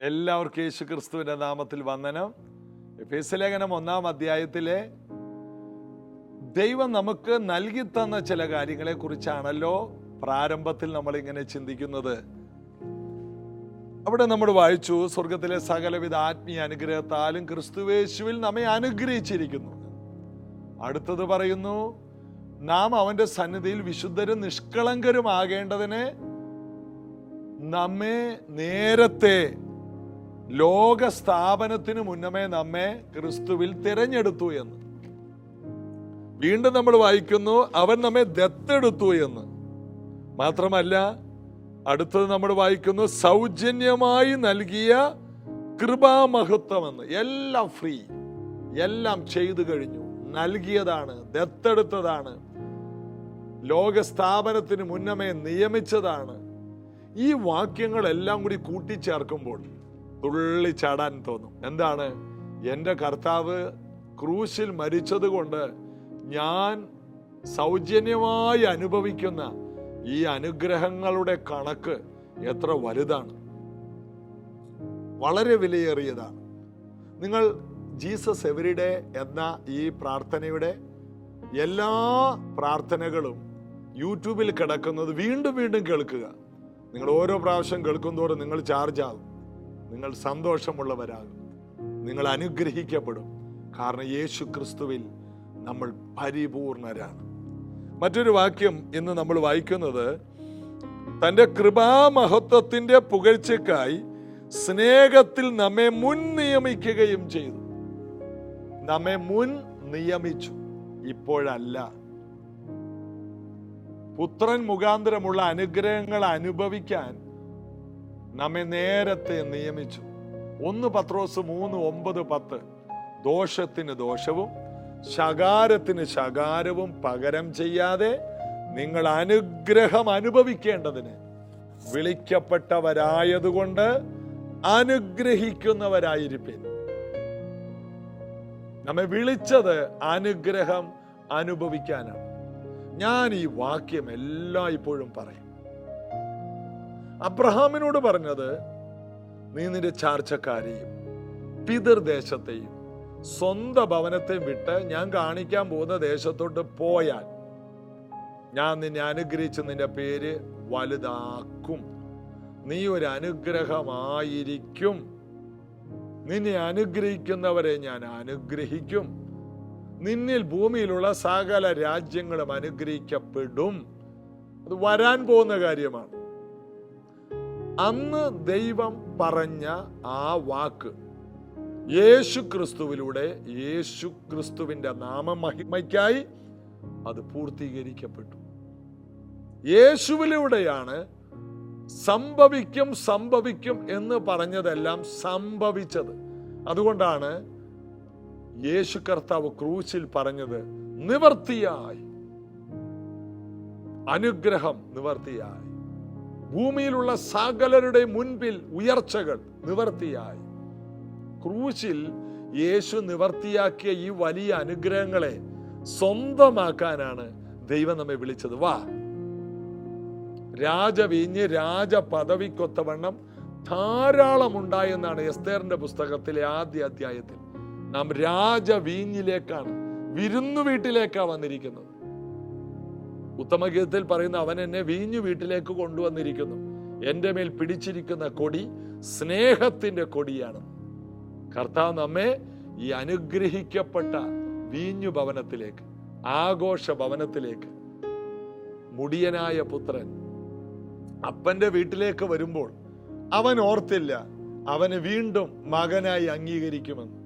എല്ലാവർക്കും യേശു ക്രിസ്തുവിന്റെ നാമത്തിൽ വന്ദനം. എഫേസ്യലേഖനം 1-ാം അധ്യായത്തിലെ ദൈവം നമുക്ക് നൽകി തന്ന ചില കാര്യങ്ങളെ കുറിച്ചാണല്ലോ പ്രാരംഭത്തിൽ നമ്മൾ ഇങ്ങനെ ചിന്തിക്കുന്നത്. അവിടെ നമ്മൾ വായിച്ചു, സ്വർഗത്തിലെ സകലവിധ ആത്മീയ അനുഗ്രഹത്താലും ക്രിസ്തുവേശുവിൽ നമ്മെ അനുഗ്രഹിച്ചിരിക്കുന്നു. അടുത്തത് പറയുന്നു, നാം അവന്റെ സന്നിധിയിൽ വിശുദ്ധരും നിഷ്കളങ്കരും ആകേണ്ടതിന് നമ്മെ നേരത്തെ ലോക സ്ഥാപനത്തിന് മുന്നമേ നമ്മെ ക്രിസ്തുവിൽ തിരഞ്ഞെടുത്തു എന്ന്. വീണ്ടും നമ്മൾ വായിക്കുന്നു, അവൻ നമ്മെ ദത്തെടുത്തു എന്ന്. മാത്രമല്ല, അടുത്തത് നമ്മൾ വായിക്കുന്നു, സൗജന്യമായി നൽകിയ കൃപാമഹത്വം എന്ന്. എല്ലാം ഫ്രീ, എല്ലാം ചെയ്തു കഴിഞ്ഞു, നൽകിയതാണ്, ദത്തെടുത്തതാണ്, ലോക സ്ഥാപനത്തിന് മുന്നമേ നിയമിച്ചതാണ്. ഈ വാക്യങ്ങളെല്ലാം കൂടി കൂട്ടിച്ചേർക്കുമ്പോൾ തുള്ളി ചാടാൻ തോന്നും. എന്താണ്? എൻ്റെ കർത്താവ് ക്രൂശിൽ മരിച്ചത് കൊണ്ട് ഞാൻ സൗജന്യമായി അനുഭവിക്കുന്ന ഈ അനുഗ്രഹങ്ങളുടെ കണക്ക് എത്ര വലുതാണ്, വളരെ വിലയേറിയതാണ്. നിങ്ങൾ ജീസസ് എവരിഡേ എന്ന ഈ പ്രാർത്ഥനയുടെ എല്ലാ പ്രാർത്ഥനകളും യൂട്യൂബിൽ കിടക്കുന്നത് വീണ്ടും വീണ്ടും കേൾക്കുക. നിങ്ങൾ ഓരോ പ്രാവശ്യം കേൾക്കും തോറും നിങ്ങൾ ചാർജ് ആകും, നിങ്ങൾ സന്തോഷമുള്ളവരാകും, നിങ്ങൾ അനുഗ്രഹിക്കപ്പെടും. കാരണം യേശു ക്രിസ്തുവിൽ നമ്മൾ പരിപൂർണരാണ്. മറ്റൊരു വാക്യം ഇന്ന് നമ്മൾ വായിക്കുന്നത്, തൻ്റെ കൃപാമഹത്വത്തിന്റെ പുകഴ്ചയ്ക്കായി സ്നേഹത്തിൽ നമ്മെ മുൻ നിയമിക്കുകയും ചെയ്തു. നമ്മെ മുൻ നിയമിച്ചു, ഇപ്പോഴല്ല. പുത്രൻ മുഖാന്തരമുള്ള അനുഗ്രഹങ്ങൾ അനുഭവിക്കാൻ നമ്മെ നേരത്തെ നിയമിച്ചു. 1 പത്രോസ് 3:9-10 ദോഷത്തിന് ദോഷവും ശകാരത്തിന് ശകാരവും പകരം ചെയ്യാതെ നിങ്ങൾ അനുഗ്രഹം അനുഭവിക്കേണ്ടതിന് വിളിക്കപ്പെട്ടവരായതുകൊണ്ട് അനുഗ്രഹിക്കുന്നവരായിരിപ്പിൻ. നമ്മെ വിളിച്ചത് അനുഗ്രഹം അനുഭവിക്കാനാണ്. ഞാൻ ഈ വാക്യം എല്ലായ്പ്പോഴും പറയും. അബ്രഹാമിനോട് പറഞ്ഞത്, നീ നിന്റെ ചാർച്ചക്കാരെയും പിതൃദേശത്തെയും സ്വന്തം ഭവനത്തെ വിട്ട് ഞാൻ കാണിക്കാൻ പോകുന്ന ദേശത്തോട്ട് പോയാൽ ഞാൻ നിന്നെ അനുഗ്രഹിച്ച് നിന്റെ പേര് വലുതാക്കും, നീ ഒരു അനുഗ്രഹമായിരിക്കും, നിന്നെ അനുഗ്രഹിക്കുന്നവരെ ഞാൻ അനുഗ്രഹിക്കും, നിന്നിൽ ഭൂമിയിലുള്ള സകല രാജ്യങ്ങളും അനുഗ്രഹിക്കപ്പെടും. അത് വരാൻ പോകുന്ന കാര്യമാണ്. അന്ന് ദൈവം പറഞ്ഞ ആ വാക്ക് യേശു ക്രിസ്തുവിലൂടെ, യേശു ക്രിസ്തുവിന്റെ നാമമഹിമയ്ക്കായി അത് പൂർത്തീകരിക്കപ്പെട്ടു. യേശുവിലൂടെയാണ് സംഭവിക്കും എന്ന് പറഞ്ഞതെല്ലാം സംഭവിച്ചത്. അതുകൊണ്ടാണ് യേശു കർത്താവ് ക്രൂശിൽ പറഞ്ഞത്, നിവർത്തിയായി, അനുഗ്രഹം നിവർത്തിയായി, ഭൂമിയിലുള്ള സകലരുടെ മുൻപിൽ ഉയർച്ചകൾ നിവർത്തിയായി. ക്രൂശിൽ യേശു നിവർത്തിയാക്കിയ ഈ വലിയ അനുഗ്രഹങ്ങളെ സ്വന്തമാക്കാനാണ് ദൈവം നമ്മെ വിളിച്ചത്. വാ, രാജവീഞ്ഞ് രാജപദവിക്കൊത്തവണ്ണം ധാരാളം ഉണ്ടായെന്നാണ് എസ്തേറിന്റെ പുസ്തകത്തിലെ ആദ്യ അധ്യായത്തിൽ. നാം രാജവീഞ്ഞിലേക്കാണ്, വിരുന്നു വീട്ടിലേക്കാണ് വന്നിരിക്കുന്നത്. ഉത്തമഗീതത്തിൽ പറയുന്ന, അവൻ എന്നെ വീഞ്ഞു വീട്ടിലേക്ക് കൊണ്ടുവന്നിരിക്കുന്നു, എൻ്റെ മേൽ പിടിച്ചിരിക്കുന്ന കൊടി സ്നേഹത്തിന്റെ കൊടിയാണ്. കർത്താവ് നമ്മെ ഈ അനുഗ്രഹിക്കപ്പെട്ട വീഞ്ഞു ഭവനത്തിലേക്ക്, ആഘോഷ ഭവനത്തിലേക്ക്, മുടിയനായ പുത്രൻ അപ്പന്റെ വീട്ടിലേക്ക് വരുമ്പോൾ അവൻ ഓർത്തില്ല അവന് വീണ്ടും മകനായി അംഗീകരിക്കുമെന്ന്.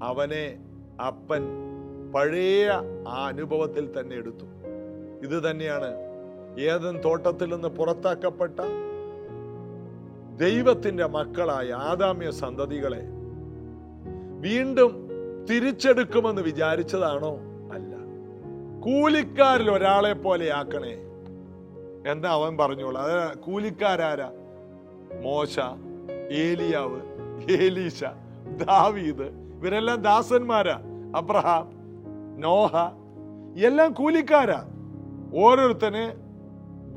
അവനെ അപ്പൻ പഴയ ആ അനുഭവത്തിൽ തന്നെ എടുത്തു. ഇത് തന്നെയാണ് ഏദൻ തോട്ടത്തിൽ നിന്ന് പുറത്താക്കപ്പെട്ട ദൈവത്തിന്റെ മക്കളായ ആദാമ്യ സന്തതികളെ വീണ്ടും തിരിച്ചെടുക്കുമെന്ന് വിചാരിച്ചതാണോ? അല്ല. കൂലിക്കാരിൽ ഒരാളെ പോലെ ആക്കണേ എന്താ അവൻ പറഞ്ഞോളൂ. അത് കൂലിക്കാരാരാ? മോശ, ഏലിയാവ്, ഏലീശ, ദാവീദ്, ഇവരെല്ലാം ദാസന്മാരാ. അബ്രഹാം, നോഹ, എല്ലാം കൂലിക്കാരാ. ഓരോരുത്തന്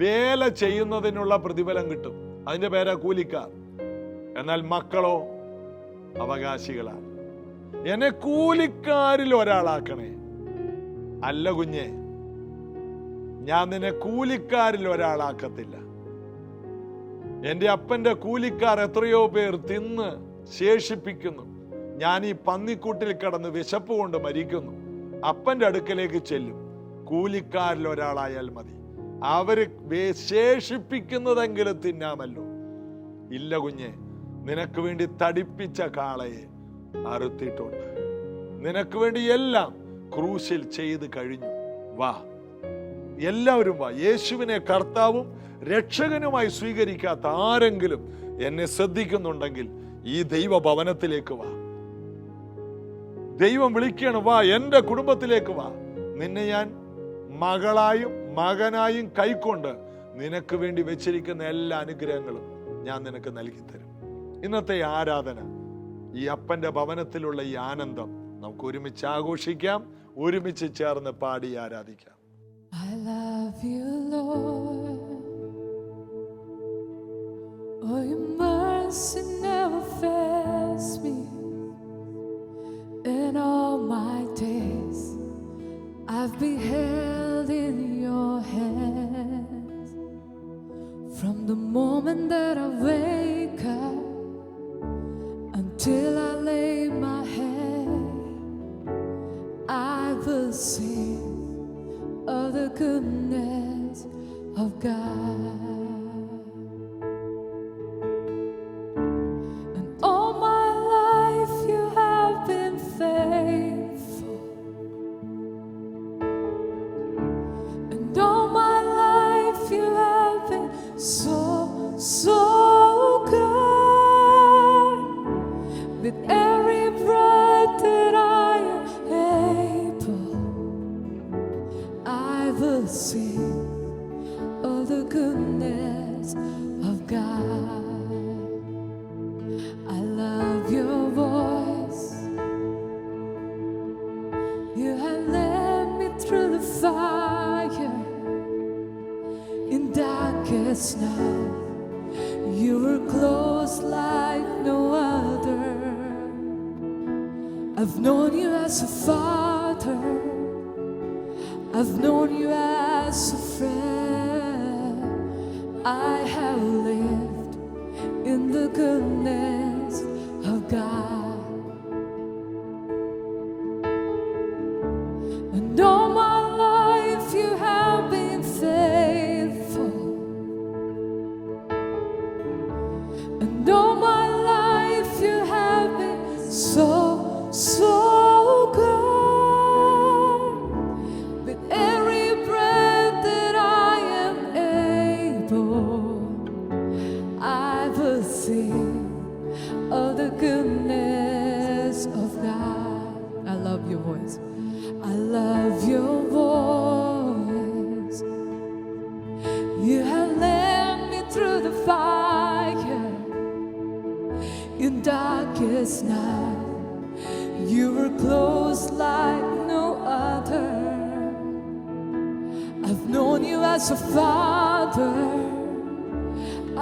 വേല ചെയ്യുന്നതിനുള്ള പ്രതിഫലം കിട്ടും. അതിന്റെ പേരാ കൂലിക്കാർ. എന്നാൽ മക്കളോ അവകാശികളാണ്. എന്നെ കൂലിക്കാരിൽ ഒരാളാക്കണേ. അല്ല കുഞ്ഞെ, ഞാൻ നിന്നെ കൂലിക്കാരിൽ ഒരാളാക്കത്തില്ല. എന്റെ അപ്പന്റെ കൂലിക്കാർ എത്രയോ പേർ തിന്ന് ശേഷിപ്പിക്കുന്നു. ഞാൻ ഈ പന്നിക്കൂട്ടിൽ കിടന്ന് വിശപ്പ് കൊണ്ട് മരിക്കുന്നു. അപ്പന്റെ അടുക്കലേക്ക് ചെല്ലും. കൂലിക്കാരിൽ ഒരാളായാൽ മതി. അവര് ശേഷിപ്പിക്കുന്നതെങ്കിലും തിന്നാമല്ലോ. ഇല്ല കുഞ്ഞെ, നിനക്ക് വേണ്ടി തടിപ്പിച്ച കാളയെ അറുത്തിട്ടുണ്ട്. നിനക്ക് വേണ്ടി എല്ലാം ക്രൂശിൽ ചെയ്ത് കഴിഞ്ഞു. വാ, എല്ലാവരും വാ. യേശുവിനെ കർത്താവും രക്ഷകനുമായി സ്വീകരിക്കാത്ത ആരെങ്കിലും എന്നെ ശ്രദ്ധിക്കുന്നുണ്ടെങ്കിൽ ഈ ദൈവഭവനത്തിലേക്ക് വാ. ദൈവം വിളിക്കണം, വാ, എൻ്റെ കുടുംബത്തിലേക്ക് വാ. നിന്നെ ഞാൻ മകളായും മകനായും കൈക്കൊണ്ട് നിനക്ക് വേണ്ടി വെച്ചിരിക്കുന്ന എല്ലാ അനുഗ്രഹങ്ങളും ഞാൻ നിനക്ക് നൽകി തരും. ഇന്നത്തെ ആരാധന, ഈ അപ്പന്റെ ഭവനത്തിലുള്ള ഈ ആനന്ദം നമുക്ക് ഒരുമിച്ച് ആഘോഷിക്കാം, ഒരുമിച്ച് ചേർന്ന് പാടി ആരാധിക്കാം. I love you, Lord. Oh, your mercy never fails me. In all my days, I've been held in your hands. From the moment that I wake up until I lay my head, I will sing of the goodness of God. And all my life you have been faithful. And all my life you have been so, so good. With every breath that I am able, I will sing of the goodness of God. I love your voice. You have led me through the fire in darkest night. You were close like no other. I've known you as a father. I've known you as a friend. I have lived in the goodness of God. And all my life you have been faithful. And all my life you have been so, so good. With every breath that I am able, I will sing of the goodness of God. I love your voice. I love your voice. You have led me through the fire in darkest night. You were close like no other. I've known you as a father.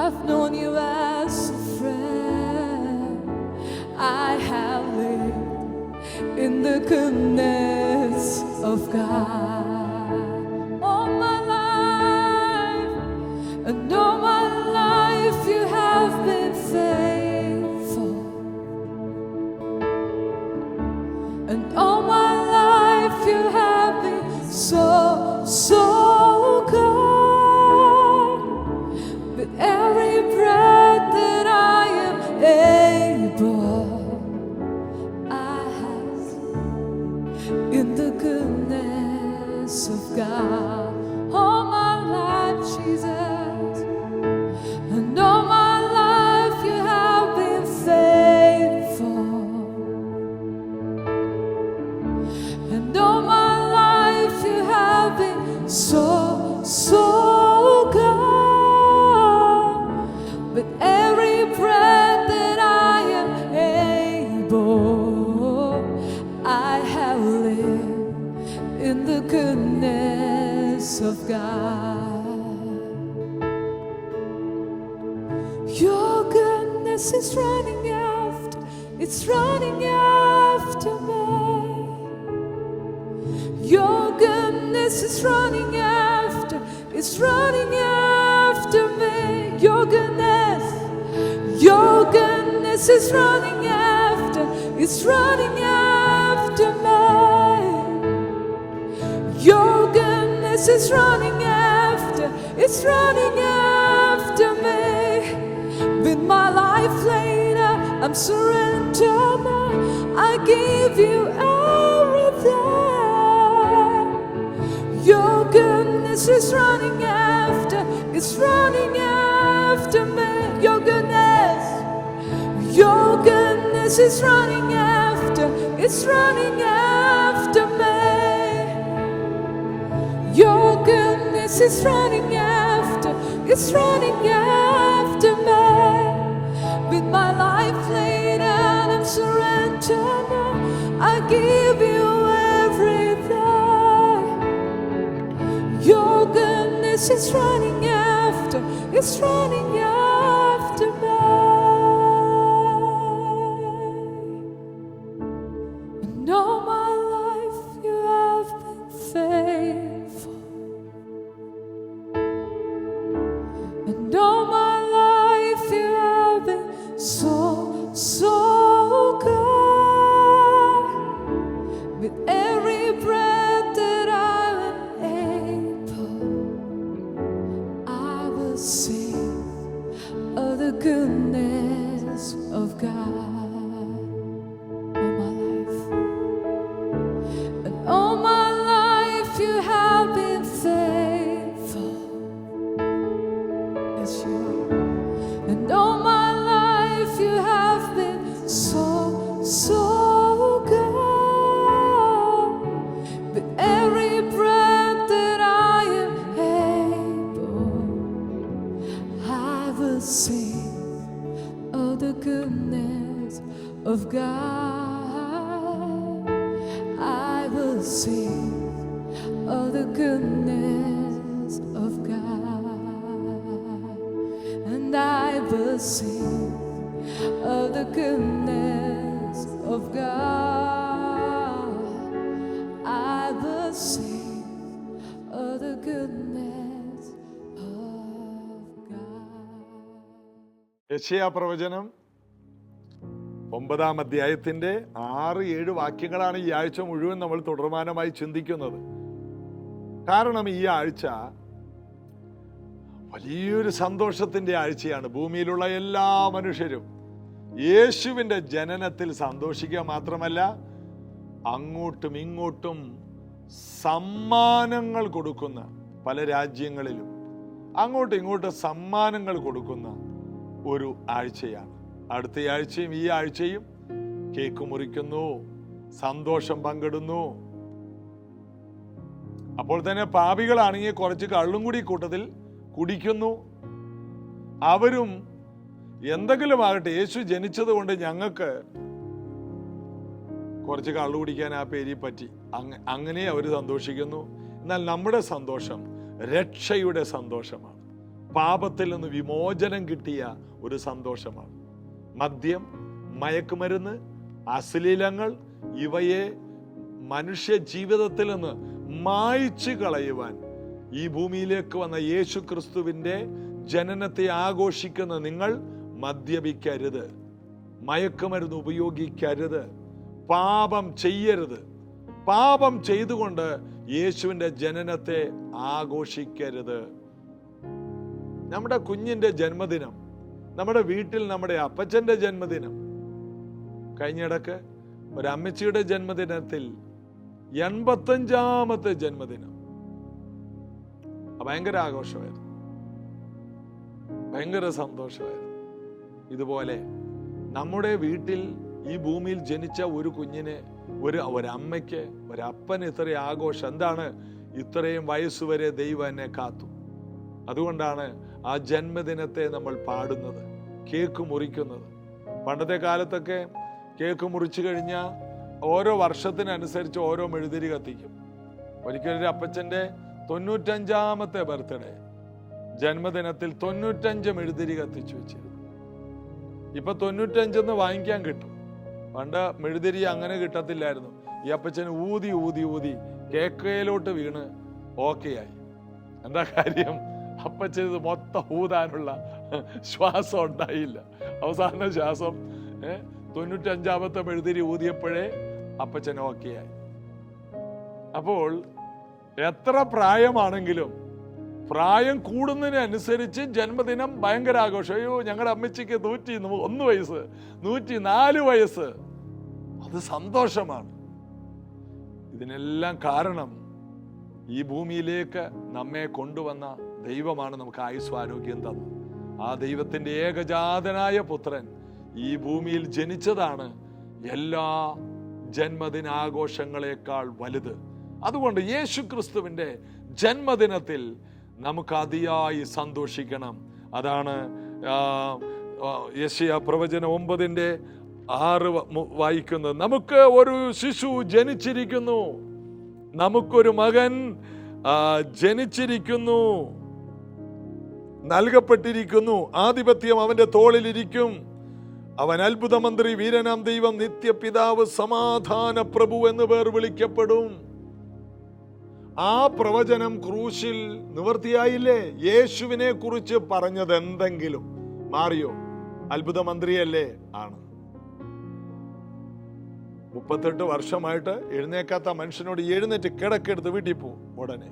I've known you as a friend. I have lived in the goodness of God. All my life, and all my life you have been faithful. And all my life you have been so, so good. With every breath that I am able, I have in the goodness of God. All my life, Jesus, and all my life you have been faithful. And all my life you have been so, so good. With every breath that I am able, I have lived in the goodness of God. goodness is running after, it's running after me. Your goodness is running after, it's running after me. Your goodness is running after, it's running after me. Your goodness is running after, it's running after me. With my life laid out, I'm surrendered now. I give you everything. Your goodness is running after, it's running after me. Your goodness is running after, it's running after me. Your goodness is running after, it's running after me. With my life laid out, I'm surrendered now. I give you everything. Your goodness is running after, it's running after me. And all my life you have been faithful. And all my life you have been so good. With every breath that I am able, I will sing of the goodness of God. All my life, and all my life you have been faithful. Yes, you are. And all my life you have been so good. With every breath that I am able, I will sing of the goodness of God. I will sing of the goodness of God. And I will sing of the goodness of God. I will sing of the goodness of God. യെശയ്യാ പ്രവചനം 9-ാം അധ്യായത്തിന്റെ 6-7 വാക്യങ്ങളാണ് ഈ ആഴ്ച മുഴുവൻ നമ്മൾ തുടർമാനമായി ചിന്തിക്കുന്നത്. കാരണം ഈ ആഴ്ച വലിയൊരു സന്തോഷത്തിന്റെ ആഴ്ചയാണ്. ഭൂമിയിലുള്ള എല്ലാ മനുഷ്യരും യേശുവിന്റെ ജനനത്തിൽ സന്തോഷിക്കുക മാത്രമല്ല, അങ്ങോട്ടും ഇങ്ങോട്ടും സമ്മാനങ്ങൾ കൊടുക്കുന്ന, പല രാജ്യങ്ങളിലും അങ്ങോട്ടും ഇങ്ങോട്ടും സമ്മാനങ്ങൾ കൊടുക്കുന്ന ഒരു ആഴ്ചയാണ്. അടുത്ത ആഴ്ചയും ഈ ആഴ്ചയും കേക്ക് മുറിക്കുന്നു, സന്തോഷം പങ്കിടുന്നു. അപ്പോൾ തന്നെ പാപികളാണെങ്കിൽ കുറച്ച് കള്ളും കൂടി കൂട്ടത്തിൽ കുടിക്കുന്നു. അവരും എന്തെങ്കിലും ആകട്ടെ, യേശു ജനിച്ചത് കൊണ്ട് ഞങ്ങൾക്ക് കുറച്ച് കള്ളു കുടിക്കാൻ ആ പേരിൽ പറ്റി, അങ്ങനെ അവർ സന്തോഷിക്കുന്നു. എന്നാൽ നമ്മുടെ സന്തോഷം രക്ഷയുടെ സന്തോഷമാണ്. പാപത്തിൽ നിന്ന് വിമോചനം കിട്ടിയ ഒരു സന്തോഷമാണ്. മദ്യം, മയക്കുമരുന്ന്, അശ്ലീലങ്ങൾ ഇവയെ മനുഷ്യ ജീവിതത്തിൽ നിന്ന് മായ്ച്ചു കളയുവാൻ ഈ ഭൂമിയിലേക്ക് വന്ന യേശു ക്രിസ്തുവിന്റെ ജനനത്തെ ആഘോഷിക്കുന്ന നിങ്ങൾ മദ്യപിക്കരുത്, മയക്കുമരുന്ന് ഉപയോഗിക്കരുത്, പാപം ചെയ്യരുത്. പാപം ചെയ്തുകൊണ്ട് യേശുവിന്റെ ജനനത്തെ ആഘോഷിക്കരുത്. നമ്മുടെ കുഞ്ഞിന്റെ ജന്മദിനം, നമ്മുടെ വീട്ടിൽ നമ്മുടെ അപ്പച്ചന്റെ ജന്മദിനം, കഴിഞ്ഞിടക്ക് ഒരു അമ്മച്ചിയുടെ ജന്മദിനത്തിൽ 85-ാമത്തെ ജന്മദിനം, ഭയങ്കര ആഘോഷമായിരുന്നു, ഭയങ്കര സന്തോഷമായിരുന്നു. ഇതുപോലെ നമ്മുടെ വീട്ടിൽ ഈ ഭൂമിയിൽ ജനിച്ച ഒരു കുഞ്ഞിന്, ഒരമ്മയ്ക്ക്, ഒരപ്പന് ഇത്രയും ആഘോഷം. എന്താണ്? ഇത്രയും വയസ്സുവരെ ദൈവം എന്നെ കാത്തു. അതുകൊണ്ടാണ് ആ ജന്മദിനത്തെ നമ്മൾ പാടുന്നത്, കേക്ക് മുറിക്കുന്നത്. പണ്ടത്തെ കാലത്തൊക്കെ കേക്ക് മുറിച്ചു കഴിഞ്ഞാൽ ഓരോ വർഷത്തിനനുസരിച്ച് ഓരോ മെഴുതിരി കത്തിക്കും. ഒരിക്കലൊരു അപ്പച്ചൻ്റെ 95-ാമത്തെ ബർത്ത്ഡേ ജന്മദിനത്തിൽ 95 മെഴുതിരി കത്തിച്ചു വെച്ചിരുന്നു. ഇപ്പൊ 95 വാങ്ങിക്കാൻ കിട്ടും. പണ്ട് മെഴുതിരി അങ്ങനെ കിട്ടത്തില്ലായിരുന്നു. ഈ അപ്പച്ചന് ഊതി ഊതി ഊതി കേക്കയിലോട്ട് വീണ് ഓക്കെ ആയി. എന്താ കാര്യം? അപ്പച്ചന് ഇത് മൊത്തം ഊതാനുള്ള ശ്വാസം ഉണ്ടായില്ല. അവസാന ശ്വാസം 95-ാമത്തെ മെഴുതിരി ഊതിയപ്പോഴേ അപ്പച്ചൻ ഓക്കെ ആയി. അപ്പോൾ എത്ര പ്രായമാണെങ്കിലും പ്രായം കൂടുന്നതിനനുസരിച്ച് ജന്മദിനം ഭയങ്കര ആഘോഷം. അയ്യോ, ഞങ്ങളുടെ അമ്മച്ചിക്ക് 101 വയസ്സ്, 104 വയസ്സ്. അത് സന്തോഷമാണ്. ഇതിനെല്ലാം കാരണം ഈ ഭൂമിയിലേക്ക് നമ്മെ കൊണ്ടുവന്ന ദൈവമാണ് നമുക്ക് ആയുസ്വാരോഗ്യം തന്നു. ആ ദൈവത്തിന്റെ ഏകജാതനായ പുത്രൻ ഈ ഭൂമിയിൽ ജനിച്ചതാണ് എല്ലാ ജന്മദിനാഘോഷങ്ങളെക്കാൾ വലുത്. അതുകൊണ്ട് യേശു ക്രിസ്തുവിന്റെ ജന്മദിനത്തിൽ നമുക്ക് അതിയായി സന്തോഷിക്കണം. അതാണ് യെശയ്യാ പ്രവചനം 9:6 വായിക്കുന്നത്. നമുക്ക് ഒരു ശിശു ജനിച്ചിരിക്കുന്നു, നമുക്കൊരു മകൻ ജനിച്ചിരിക്കുന്നു, നൽകപ്പെട്ടിരിക്കുന്നു, ആധിപത്യം അവന്റെ തോളിലിരിക്കും. അവൻ അത്ഭുതമന്ത്രി, വീരനാം ദൈവം, നിത്യപിതാവ്, സമാധാന പ്രഭു എന്ന് പേർ വിളിക്കപ്പെടും. ആ പ്രവചനം ക്രൂശിൽ നിവൃത്തിയായില്ലേ? യേശുവിനെ കുറിച്ച് പറഞ്ഞത് എന്തെങ്കിലും മാറിയോ? അത്ഭുതമന്ത്രിയല്ലേ? ആണ്. 38 വർഷമായിട്ട് എഴുന്നേക്കാത്ത മനുഷ്യനോട് എഴുന്നേറ്റ് കിടക്കെടുത്ത് വീട്ടിൽ പോ, ഉടനെ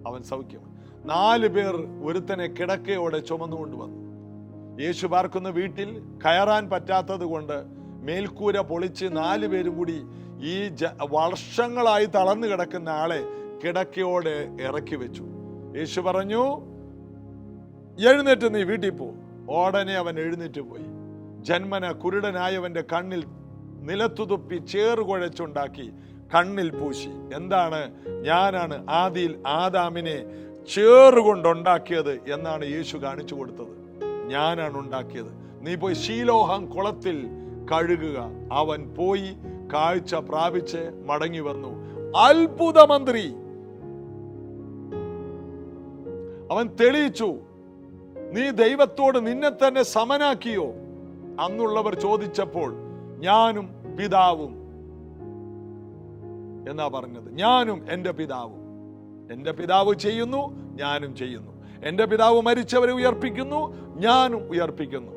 അവൻ സൗഖ്യം. 4 പേർ ഒരുത്തനെ കിടക്കയോടെ ചുമന്നുകൊണ്ടുവന്നു. യേശു പാർക്കുന്ന വീട്ടിൽ കയറാൻ പറ്റാത്തത് കൊണ്ട് മേൽക്കൂര പൊളിച്ച് 4 പേരും കൂടി ഈ വർഷങ്ങളായി തളർന്നു കിടക്കുന്ന ആളെ കിടക്കയോടെ ഇറക്കി വെച്ചു. യേശു പറഞ്ഞു, എഴുന്നേറ്റ് നീ വീട്ടിൽ പോ. ഉടനെ അവൻ എഴുന്നേറ്റ് പോയി. ജന്മന കുരുടനായവന്റെ കണ്ണിൽ നിലത്തുതുപ്പി ചേറുകുഴച്ചുണ്ടാക്കി കണ്ണിൽ പൂശി. എന്താണ്? ഞാനാണ് ആദിയിൽ ആദാമിനെ ചേറുകൊണ്ടുണ്ടാക്കിയത് എന്നാണ് യേശു കാണിച്ചു കൊടുത്തത്. ഞാനാണ് ഉണ്ടാക്കിയത്, നീ പോയി ശീലോഹം കുളത്തിൽ കഴുകുക. അവൻ പോയി കാഴ്ച പ്രാപിച്ച് മടങ്ങി വന്നു. അത്ഭുതമന്ത്രി. അവൻ തെളിയിച്ചു, നീ ദൈവത്തോട് നിന്നെ തന്നെ സമനാക്കിയോ? അന്നുള്ളവർ ചോദിച്ചപ്പോൾ ഞാനും പിതാവും എന്നാ പറഞ്ഞത്. ഞാനും എൻ്റെ പിതാവും. എൻ്റെ പിതാവ് ചെയ്യുന്നു, ഞാനും ചെയ്യുന്നു. എൻ്റെ പിതാവ് മരിച്ചവരെ ഉയർപ്പിക്കുന്നു, ഞാനും ഉയർപ്പിക്കുന്നു.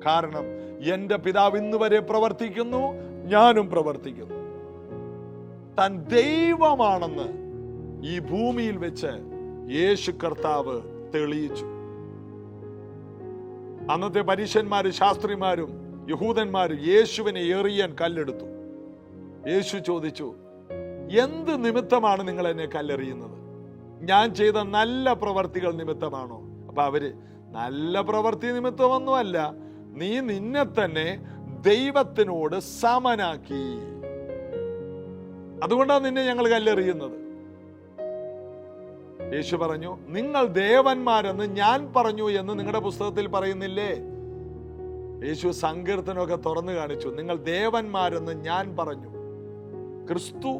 കാരണം എൻ്റെ പിതാവ് ഇന്ന് വരെ പ്രവർത്തിക്കുന്നു, ഞാനും പ്രവർത്തിക്കുന്നു. താൻ ദൈവമാണെന്ന് ഈ ഭൂമിയിൽ വെച്ച് യേശു കർത്താവ് തെളിയിച്ചു. അന്നത്തെ പരീശന്മാരും ശാസ്ത്രിമാരും യഹൂദന്മാരും യേശുവിനെ എറിയാൻ കല്ലെടുത്തു. യേശു ചോദിച്ചു, എന്ത് നിമിത്തമാണ് നിങ്ങൾ എന്നെ കല്ലെറിയുന്നത്? ഞാൻ ചെയ്ത നല്ല പ്രവർത്തികൾ നിമിത്തമാണോ? അപ്പൊ അവര്, നല്ല പ്രവർത്തി നിമിത്തമൊന്നുമല്ല, നീ നിന്നെ തന്നെ ദൈവത്തിനോട് സമനാക്കി, അതുകൊണ്ടാണ് നിന്നെ ഞങ്ങൾ കല്ലെറിയുന്നത്. യേശു പറഞ്ഞു, നിങ്ങൾ ദേവന്മാരെന്ന് ഞാൻ പറഞ്ഞു എന്ന് നിങ്ങളുടെ പുസ്തകത്തിൽ പറയുന്നില്ലേ? യേശു സങ്കീർത്തനമൊക്കെ തുറന്നു കാണിച്ചു. നിങ്ങൾ ദേവന്മാരെന്ന് ഞാൻ പറഞ്ഞു. ക്രിസ്തു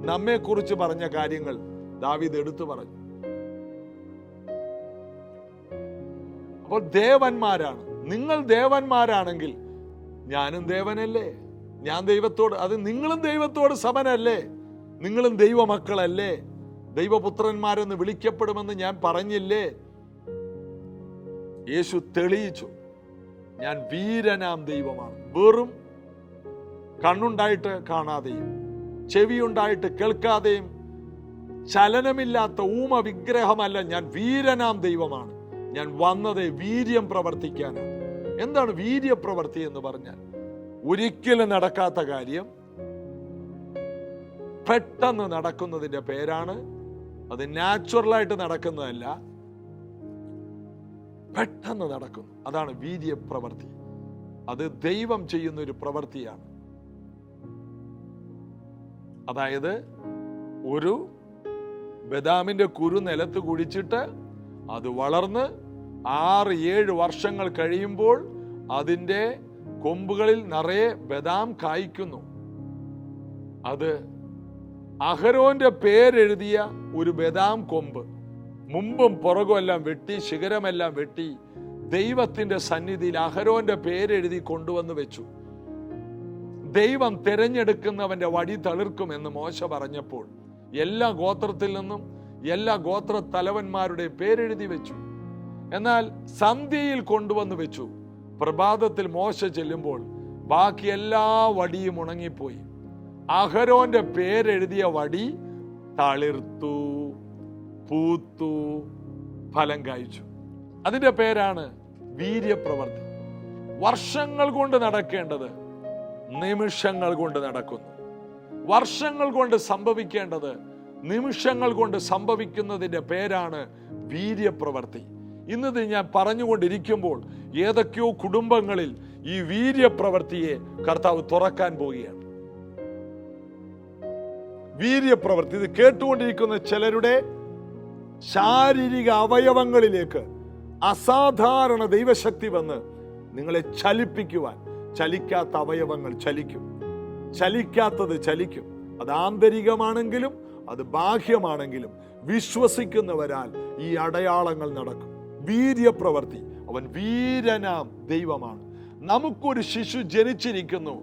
നമ്മെ കുറിച്ച് പറഞ്ഞ കാര്യങ്ങൾ ദാവീദ് എടുത്തു പറഞ്ഞു. അപ്പോൾ ദേവന്മാരാണ് നിങ്ങൾ. ദേവന്മാരാണെങ്കിൽ ഞാനും ദേവനല്ലേ? ഞാൻ ദൈവത്തോട്, അത് നിങ്ങളും ദൈവത്തോട് സമനല്ലേ? നിങ്ങളും ദൈവമക്കളല്ലേ? ദൈവപുത്രന്മാരെന്ന് വിളിക്കപ്പെടുമെന്ന് ഞാൻ പറഞ്ഞില്ലേ? യേശു തെളിയിച്ചു, ഞാൻ വീരനാം ദൈവമാണ്. വെറും കണ്ണുണ്ടായിട്ട് കാണാതെയും ചെവിയുണ്ടായിട്ട് കേൾക്കാതെയും ചലനമില്ലാത്ത ഊമ വിഗ്രഹമല്ല, ഞാൻ വീരനാം ദൈവമാണ്. ഞാൻ വന്നത് വീര്യം പ്രവർത്തിക്കാനാണ്. എന്താണ് വീര്യപ്രവർത്തി എന്ന് പറഞ്ഞാൽ? ഒരിക്കലും നടക്കാത്ത കാര്യം പെട്ടെന്ന് നടക്കുന്നതിന്റെ പേരാണ്. അത് നാച്ചുറലായിട്ട് നടക്കുന്നതല്ല, പെട്ടെന്ന് നടക്കുന്നു. അതാണ് വീര്യപ്രവർത്തി. അത് ദൈവം ചെയ്യുന്ന ഒരു പ്രവൃത്തിയാണ്. അതായത് ഒരു ബദാമിന്റെ കുരു നിലത്ത് കുഴിച്ചിട്ട് അത് വളർന്ന് 6-7 വർഷങ്ങൾ കഴിയുമ്പോൾ അതിൻ്റെ കൊമ്പുകളിൽ നിറയെ ബദാം കായ്ക്കുന്നു. അത് അഹരോന്റെ പേരെഴുതിയ ഒരു ബദാം കൊമ്പ്. മുമ്പും പുറകും എല്ലാം വെട്ടി, ശിഖരമെല്ലാം വെട്ടി ദൈവത്തിന്റെ സന്നിധിയിൽ അഹരോന്റെ പേരെഴുതി കൊണ്ടുവന്ന് വെച്ചു. ദൈവം തിരഞ്ഞെടുക്കുന്നവന്റെ വടി തളിർക്കുമെന്ന് മോശ പറഞ്ഞപ്പോൾ എല്ലാ ഗോത്രത്തിൽ നിന്നും എല്ലാ ഗോത്ര തലവന്മാരുടെ പേരെഴുതി വെച്ചു. എന്നാൽ സന്ധ്യയിൽ കൊണ്ടുവന്ന് വെച്ചു. പ്രഭാതത്തിൽ മോശ ചെല്ലുമ്പോൾ ബാക്കി എല്ലാ വടിയും ഉണങ്ങിപ്പോയി. അഹരോന്റെ പേരെഴുതിയ വടി തളിർത്തു, പൂത്തു, ഫലം കായ്ച്ചു. അതിന്റെ പേരാണ് വീര്യപ്രവർത്തി. വർഷങ്ങൾ കൊണ്ട് നടക്കേണ്ടത് നിമിഷങ്ങൾ കൊണ്ട് നടക്കുന്നു. വർഷങ്ങൾ കൊണ്ട് സംഭവിക്കേണ്ടത് നിമിഷങ്ങൾ കൊണ്ട് സംഭവിക്കുന്നതിന്റെ പേരാണ് വീര്യപ്രവർത്തി. ഇന്നത് ഞാൻ പറഞ്ഞുകൊണ്ടിരിക്കുമ്പോൾ ഏതൊക്കെയോ കുടുംബങ്ങളിൽ ഈ വീര്യപ്രവർത്തിയെ കർത്താവ് തുറക്കാൻ പോവുകയാണ്. വീര്യപ്രവർത്തി ഇത് കേട്ടുകൊണ്ടിരിക്കുന്ന ചിലരുടെ ശാരീരിക അവയവങ്ങളിലേക്ക് അസാധാരണ ദൈവശക്തി വന്ന് നിങ്ങളെ ചലിപ്പിക്കുവാൻ. ചലിക്കാത്ത അവയവങ്ങൾ ചലിക്കും, ചലിക്കാത്തത് ചലിക്കും. അത് ആന്തരികമാണെങ്കിലും അത് ബാഹ്യമാണെങ്കിലും വിശ്വസിക്കുന്നവരാൽ ഈ അടയാളങ്ങൾ നടക്കും. വീര്യപ്രവർത്തി. അവൻ വീരനാം ദൈവമാണ്. നമുക്കൊരു ശിശു ജനിച്ചിരിക്കുന്നു,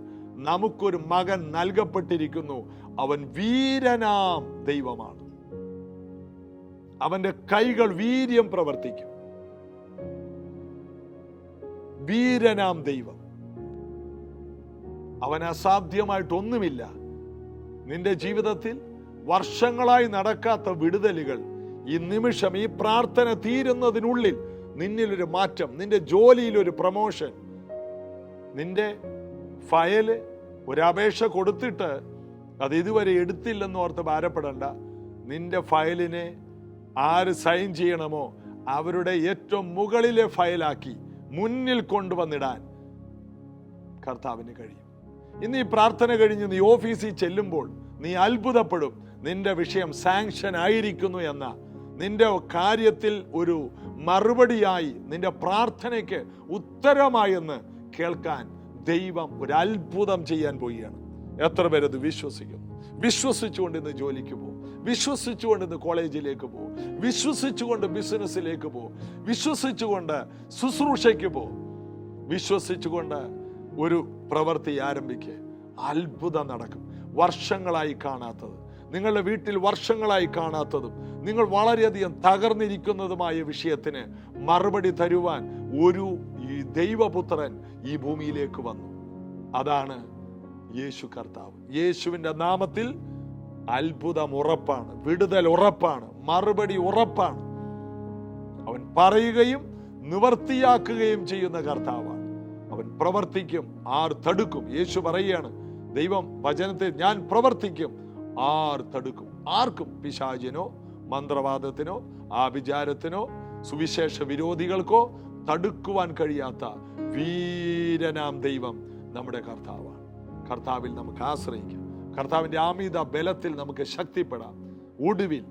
നമുക്കൊരു മകൻ നൽകപ്പെട്ടിരിക്കുന്നു. അവൻ വീരനാം ദൈവമാണ്. അവന്റെ കൈകൾ വീര്യം പ്രവർത്തിക്കും. വീരനാം ദൈവം. അവൻ അസാധ്യമായിട്ടൊന്നുമില്ല. നിന്റെ ജീവിതത്തിൽ വർഷങ്ങളായി നടക്കാത്ത വിടുതലുകൾ ഈ നിമിഷം, ഈ പ്രാർത്ഥന തീരുന്നതിനുള്ളിൽ നിന്നിലൊരു മാറ്റം, നിന്റെ ജോലിയിൽ ഒരു പ്രമോഷൻ, നിന്റെ ഫയല് ഒരപേക്ഷ കൊടുത്തിട്ട് അത് ഇതുവരെ എടുത്തില്ലെന്ന് ഓർത്ത് ഭാരപ്പെടണ്ട. നിന്റെ ഫയലിനെ ആര് സൈൻ ചെയ്യണമോ അവരുടെ ഏറ്റവും മുകളിലെ ഫയലാക്കി മുന്നിൽ കൊണ്ടുവന്നിടാൻ കർത്താവിന് കഴിയും. ഇന്ന് ഈ പ്രാർത്ഥന കഴിഞ്ഞ് നീ ഓഫീസിൽ ചെല്ലുമ്പോൾ നീ അത്ഭുതപ്പെടും. നിന്റെ വിഷയം സാങ്ഷൻ ആയിരിക്കുന്നു എന്ന, നിന്റെ കാര്യത്തിൽ ഒരു മറുപടിയായി, നിന്റെ പ്രാർത്ഥനയ്ക്ക് ഉത്തരമായെന്ന് കേൾക്കാൻ ദൈവം ഒരു അത്ഭുതം ചെയ്യാൻ പോവുകയാണ്. എത്ര പേരത് വിശ്വസിക്കും? വിശ്വസിച്ചുകൊണ്ട് ഇന്ന് ജോലിക്ക് പോകും, വിശ്വസിച്ചുകൊണ്ട് ഇന്ന് കോളേജിലേക്ക് പോകും, വിശ്വസിച്ചുകൊണ്ട് ബിസിനസ്സിലേക്ക് പോകും, വിശ്വസിച്ചുകൊണ്ട് ശുശ്രൂഷയ്ക്ക് പോകും, വിശ്വസിച്ചുകൊണ്ട് ഒരു പ്രവൃത്തി ആരംഭിക്കുക. അത്ഭുതം നടക്കും. വർഷങ്ങളായി കാണാത്തത്, നിങ്ങളുടെ വീട്ടിൽ വർഷങ്ങളായി കാണാത്തതും നിങ്ങൾ വളരെയധികം തകർന്നിരിക്കുന്നതുമായ വിഷയത്തിന് മറുപടി തരുവാൻ ഒരു ദൈവപുത്രൻ ഈ ഭൂമിയിലേക്ക് വന്നു. അതാണ് യേശു കർത്താവ്. യേശുവിന്റെ നാമത്തിൽ അത്ഭുതം ഉറപ്പാണ്, വിടുതൽ ഉറപ്പാണ്, മറുപടി ഉറപ്പാണ്. അവൻ പറയുകയും നിവർത്തിയാക്കുകയും ചെയ്യുന്ന കർത്താവാണ്. അവൻ പ്രവർത്തിക്കും, ആർ തടുക്കും? യേശു പറയുകയാണ്, ദൈവം വചനത്തെ ഞാൻ പ്രവർത്തിക്കും, ആർ തടുക്കും? ആർക്കും, പിശാചിനോ മന്ത്രവാദത്തിനോ ആഭിചാരത്തിനോ സുവിശേഷ വിരോധികൾക്കോ തടുക്കുവാൻ കഴിയാത്ത വീരനാം ദൈവം നമ്മുടെ കർത്താവാണ്. കർത്താവിൽ നമുക്ക് ആശ്രയിക്കാം. കർത്താവിന്റെ ആമീത ബലത്തിൽ നമുക്ക് ശക്തിപ്പെടാം. ഒടുവിൽ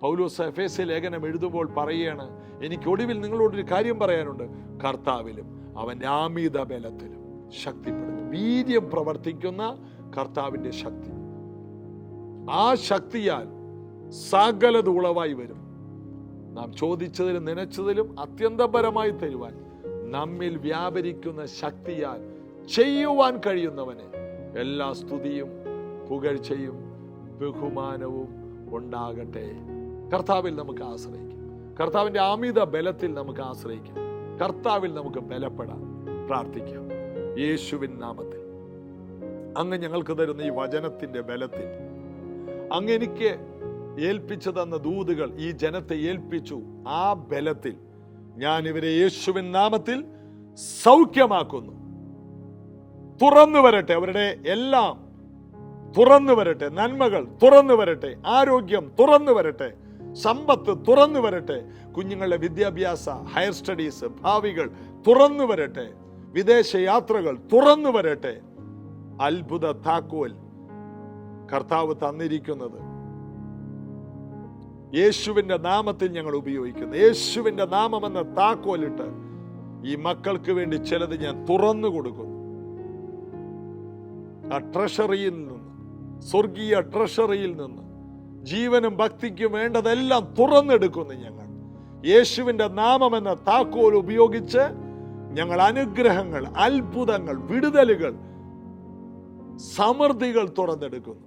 പൗലോസ് എഫേസ്യ ലേഖനം എഴുതുമ്പോൾ പറയുകയാണ്, എനിക്ക് ഒടുവിൽ നിങ്ങളോടൊരു കാര്യം പറയാനുണ്ട്, കർത്താവിലും അവന്റെ ആമീത ബലത്തിലും ശക്തിപ്പെടുന്നു. വീര്യം പ്രവർത്തിക്കുന്ന കർത്താവിന്റെ ശക്തി, ആ ശക്തിയാൽ സകലത് ഉളവായി വരും. നാം ചോദിച്ചതിലും നനച്ചതിലും അത്യന്തപരമായി തരുവാൻ നമ്മിൽ വ്യാപരിക്കുന്ന ശക്തിയാൽ ചെയ്യുവാൻ കഴിയുന്നവനെ എല്ലാ സ്തുതിയും പുകഴ്ചയും ബഹുമാനവും ഉണ്ടാകട്ടെ. കർത്താവിൽ നമുക്ക് ആശ്രയിക്കാം. കർത്താവിന്റെ അമിത ബലത്തിൽ നമുക്ക് ആശ്രയിക്കാം. കർത്താവിൽ നമുക്ക് ബലപ്പെടാം. പ്രാർത്ഥിക്കാം. യേശുവിൻ നാമത്തിൽ അങ്ങ് ഞങ്ങൾക്ക് തരുന്ന ഈ വചനത്തിന്റെ ബലത്തിൽ, അങ്ങ് എനിക്ക് ഏൽപ്പിച്ചു തന്ന ദൂതുകൾ ഈ ജനത്തെ ഏൽപ്പിച്ചു, ആ ബലത്തിൽ ഞാൻ ഇവരെ യേശുവിൻ നാമത്തിൽ സൗഖ്യമാക്കുന്നു. തുറന്നു വരട്ടെ, അവരുടെ എല്ലാം തുറന്നു വരട്ടെ, നന്മകൾ തുറന്നു വരട്ടെ, ആരോഗ്യം തുറന്നു വരട്ടെ, സമ്പത്ത് തുറന്നു വരട്ടെ, കുഞ്ഞുങ്ങളുടെ വിദ്യാഭ്യാസ ഹയർ സ്റ്റഡീസ് ഭാവികൾ തുറന്നു വരട്ടെ, വിദേശ യാത്രകൾ തുറന്നു വരട്ടെ. അത്ഭുത താക്കോൽ കർത്താവ് തന്നിരിക്കുന്നത് യേശുവിന്റെ നാമത്തിൽ ഞങ്ങൾ ഉപയോഗിക്കുന്നു. യേശുവിന്റെ നാമമെന്ന താക്കോലിട്ട് ഈ മക്കൾക്ക് വേണ്ടി ചിലത് ഞാൻ തുറന്നു കൊടുക്കുന്നു. ആ ട്രഷറിയിൽ നിന്ന്, സ്വർഗീയ ട്രഷറിയിൽ നിന്ന് ജീവനും ഭക്തിക്കും വേണ്ടതെല്ലാം തുറന്നെടുക്കുന്നു. ഞങ്ങൾ യേശുവിൻ്റെ നാമമെന്ന താക്കോൽ ഉപയോഗിച്ച് ഞങ്ങൾ അനുഗ്രഹങ്ങൾ, അത്ഭുതങ്ങൾ, വിടുതലുകൾ, സമൃദ്ധികൾ തുറന്നെടുക്കുന്നു.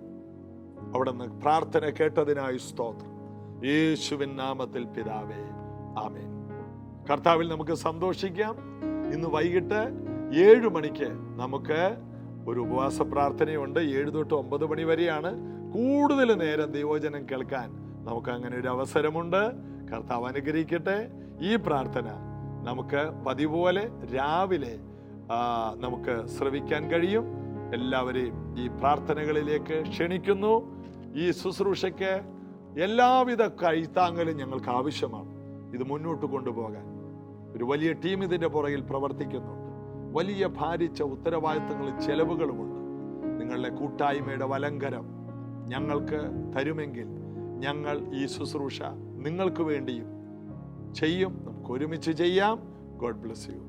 അവിടുന്ന് പ്രാർത്ഥന കേട്ടതിനായി സ്തോത്രം. യേശുവിൻ നാമത്തിൽ പിതാവേ, ആമേൻ. കർത്താവിൽ നമുക്ക് സന്തോഷിക്കാം. ഇന്ന് വൈകിട്ട് 7 മണിക്ക് നമുക്ക് ഒരു ഉപവാസ പ്രാർത്ഥനയുണ്ട്. 7 തൊട്ട് 9 മണി വരെയാണ്. കൂടുതൽ നേരം ദൈവവചനം കേൾക്കാൻ നമുക്ക് അങ്ങനെ ഒരു അവസരമുണ്ട്. കർത്താവ് അനുഗ്രഹിക്കട്ടെ. ഈ പ്രാർത്ഥന നമുക്ക് പതിപോലെ രാവിലെ നമുക്ക് ശ്രവിക്കാൻ കഴിയും. എല്ലാവരെയും ഈ പ്രാർത്ഥനകളിലേക്ക് ക്ഷണിക്കുന്നു. ഈ ശുശ്രൂഷയ്ക്ക് എല്ലാവിധ കൈത്താങ്ങലും ഞങ്ങൾക്ക് ആവശ്യമാണ്. ഇത് മുന്നോട്ട് കൊണ്ടുപോകാൻ ഒരു വലിയ ടീം ഇതിൻ്റെ പുറകിൽ പ്രവർത്തിക്കുന്നുണ്ട്. വലിയ ഭാരിച്ച ഉത്തരവാദിത്തങ്ങളും ചെലവുകളുമുണ്ട്. നിങ്ങളുടെ കൂട്ടായ്മയുടെ വലങ്കരം ഞങ്ങൾക്ക് തരുമെങ്കിൽ ഞങ്ങൾ ഈ ശുശ്രൂഷ നിങ്ങൾക്ക് വേണ്ടിയും ചെയ്യും. നമുക്ക് ഒരുമിച്ച് ചെയ്യാം. God bless you.